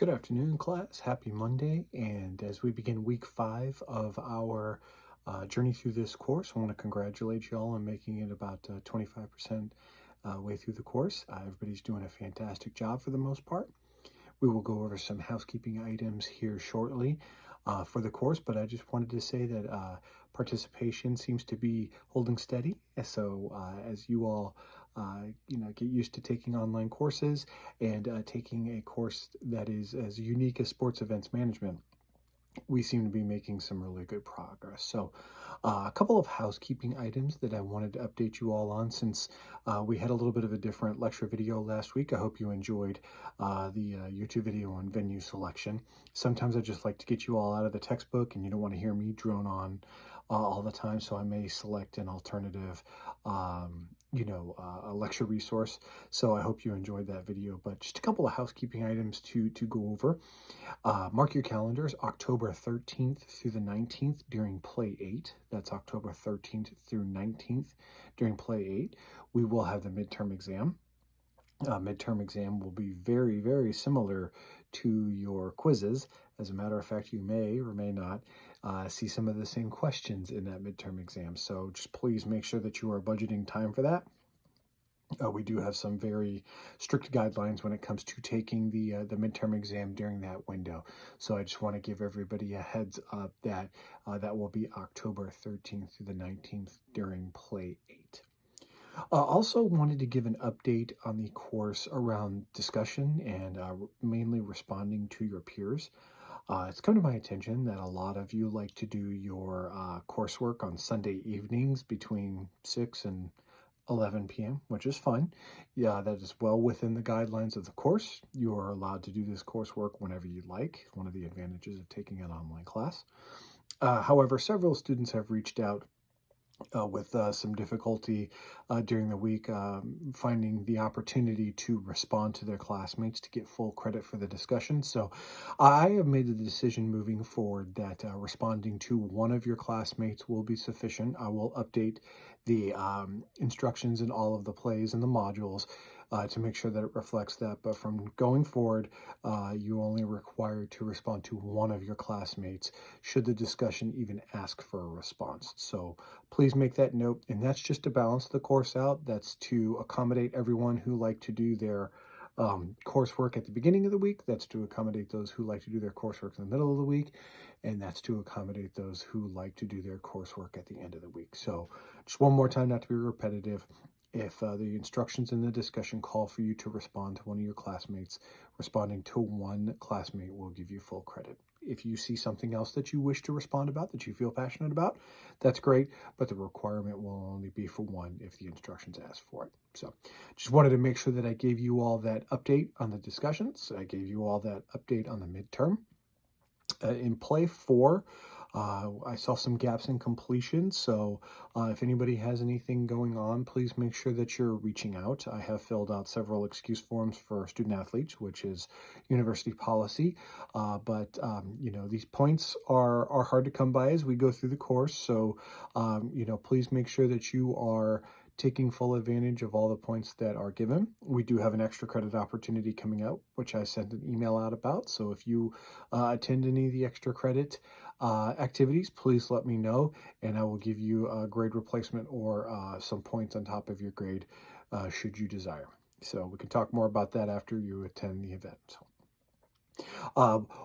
Good afternoon, class. Happy Monday. And as we begin week 5 of our journey through this course, I want to congratulate you all on making it about 25% way through the course. Everybody's doing a fantastic job for the most part. We will go over some housekeeping items here shortly for the course, but I just wanted to say that participation seems to be holding steady. So as you all get used to taking online courses and taking a course that is as unique as sports events management, we seem to be making some really good progress. So, a couple of housekeeping items that I wanted to update you all on since we had a little bit of a different lecture video last week. I hope you enjoyed the YouTube video on venue selection. Sometimes I just like to get you all out of the textbook and you don't want to hear me drone on all the time, so I may select an alternative. A lecture resource. So I hope you enjoyed that video, but just a couple of housekeeping items to go over. Mark your calendars, October 13th through the 19th during Play 8. That's October 13th through 19th during Play 8. We will have the midterm exam. Midterm exam will be very, very similar to your quizzes. As a matter of fact, you may or may not see some of the same questions in that midterm exam. So just please make sure that you are budgeting time for that. We do have some very strict guidelines when it comes to taking the midterm exam during that window. So I just want to give everybody a heads up that that will be October 13th through the 19th during Play 8. Also wanted to give an update on the course around discussion and mainly responding to your peers. It's come to my attention that a lot of you like to do your coursework on Sunday evenings between 6 and 11 p.m., which is fine. Yeah, that is well within the guidelines of the course. You are allowed to do this coursework whenever you like, one of the advantages of taking an online class. However, several students have reached out with some difficulty during the week finding the opportunity to respond to their classmates to get full credit for the discussion. So I have made the decision moving forward that responding to one of your classmates will be sufficient. I will update the instructions in all of the plays and the modules to make sure that it reflects that. But from going forward, you only required to respond to one of your classmates should the discussion even ask for a response. So please make that note. And that's just to balance the course out. That's to accommodate everyone who like to do their coursework at the beginning of the week. That's to accommodate those who like to do their coursework in the middle of the week. And that's to accommodate those who like to do their coursework at the end of the week. So just one more time, not to be repetitive. If the instructions in the discussion call for you to respond to one of your classmates, responding to one classmate will give you full credit. If you see something else that you wish to respond about, that you feel passionate about, that's great, but the requirement will only be for one if the instructions ask for it. So just wanted to make sure that I gave you all that update on the discussions. I gave you all that update on the midterm. In Play 4, I saw some gaps in completion, so if anybody has anything going on, please make sure that you're reaching out. I have filled out several excuse forms for student athletes, which is university policy, but these points are hard to come by as we go through the course, so please make sure that you are taking full advantage of all the points that are given. We do have an extra credit opportunity coming out, which I sent an email out about. So if you attend any of the extra credit activities, please let me know, and I will give you a grade replacement or some points on top of your grade should you desire. So we can talk more about that after you attend the event. So.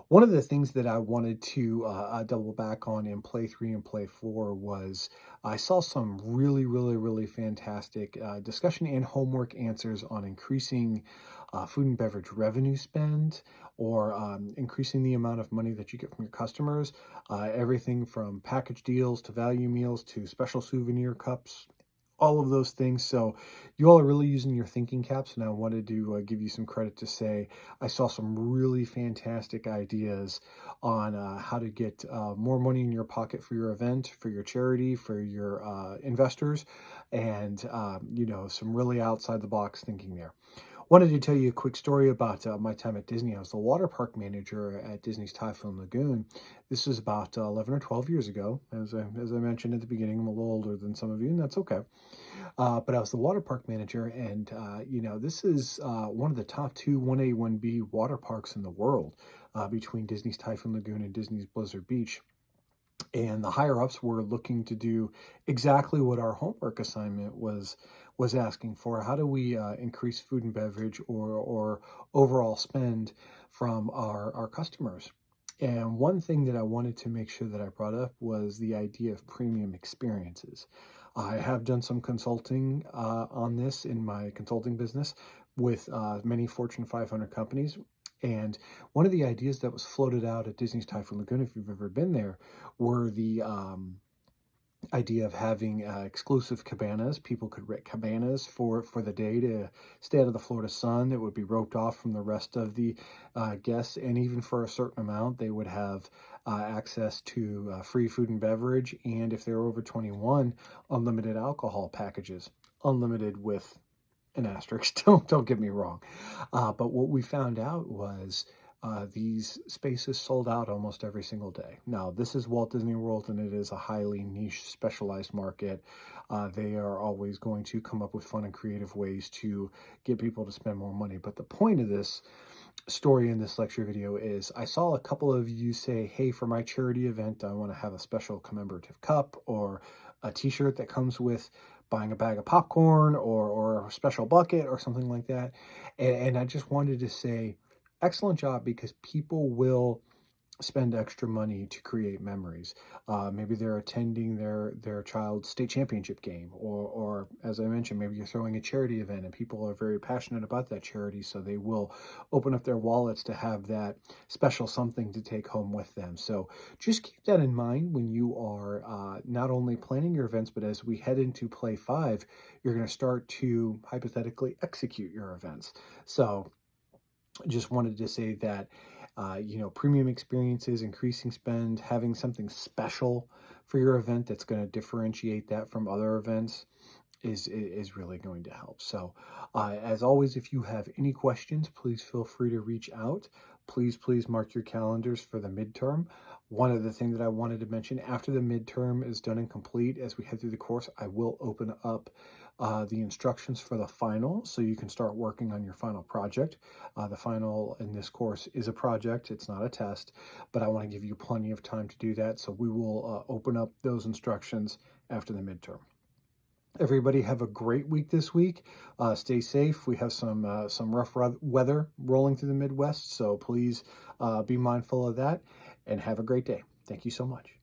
One of the things that I wanted to double back on in Play 3 and Play 4 was I saw some really, really, really fantastic discussion and homework answers on increasing food and beverage revenue spend or increasing the amount of money that you get from your customers. Everything from package deals to value meals to special souvenir cups, all of those things. So you all are really using your thinking caps, and I wanted to give you some credit to say I saw some really fantastic ideas on how to get more money in your pocket for your event, for your charity, for your investors, and some really outside the box thinking there. Wanted to tell you a quick story about my time at Disney. I was the water park manager at Disney's Typhoon Lagoon. This was about 11 or 12 years ago. As I mentioned at the beginning, I'm a little older than some of you, and that's okay. But I was the water park manager, and this is one of the top two 1A, 1B water parks in the world, between Disney's Typhoon Lagoon and Disney's Blizzard Beach. And the higher ups were looking to do exactly what our homework assignment was asking for. How do we increase food and beverage or overall spend from our customers? And one thing that I wanted to make sure that I brought up was the idea of premium experiences. I have done some consulting on this in my consulting business with many Fortune 500 companies. And one of the ideas that was floated out at Disney's Typhoon Lagoon, if you've ever been there, were the idea of having exclusive cabanas. People could rent cabanas for the day to stay out of the Florida sun. It would be roped off from the rest of the guests, and even for a certain amount, they would have access to free food and beverage, and if they were over 21, unlimited alcohol packages. Unlimited with an asterisk. Don't get me wrong. But what we found out was these spaces sold out almost every single day. Now, this is Walt Disney World, and it is a highly niche, specialized market. They are always going to come up with fun and creative ways to get people to spend more money. But the point of this story in this lecture video is I saw a couple of you say, hey, for my charity event, I want to have a special commemorative cup or a t-shirt that comes with buying a bag of popcorn or a special bucket or something like that. And I just wanted to say, excellent job, because people will spend extra money to create memories. Maybe they're attending their child's state championship game, or as I mentioned, maybe you're throwing a charity event and people are very passionate about that charity, so they will open up their wallets to have that special something to take home with them. So just keep that in mind when you are not only planning your events, but as we head into Play 5, you're going to start to hypothetically execute your events. So just wanted to say that premium experiences, increasing spend, having something special for your event that's going to differentiate that from other events is really going to help. So as always, if you have any questions, please feel free to reach out. Please mark your calendars for the midterm. One other thing that I wanted to mention, after the midterm is done and complete, as we head through the course, I will open up the instructions for the final, so you can start working on your final project. The final in this course is a project, it's not a test, but I want to give you plenty of time to do that, so we will open up those instructions after the midterm. Everybody have a great week this week. Stay safe. We have some rough weather rolling through the Midwest, so please be mindful of that, and have a great day. Thank you so much.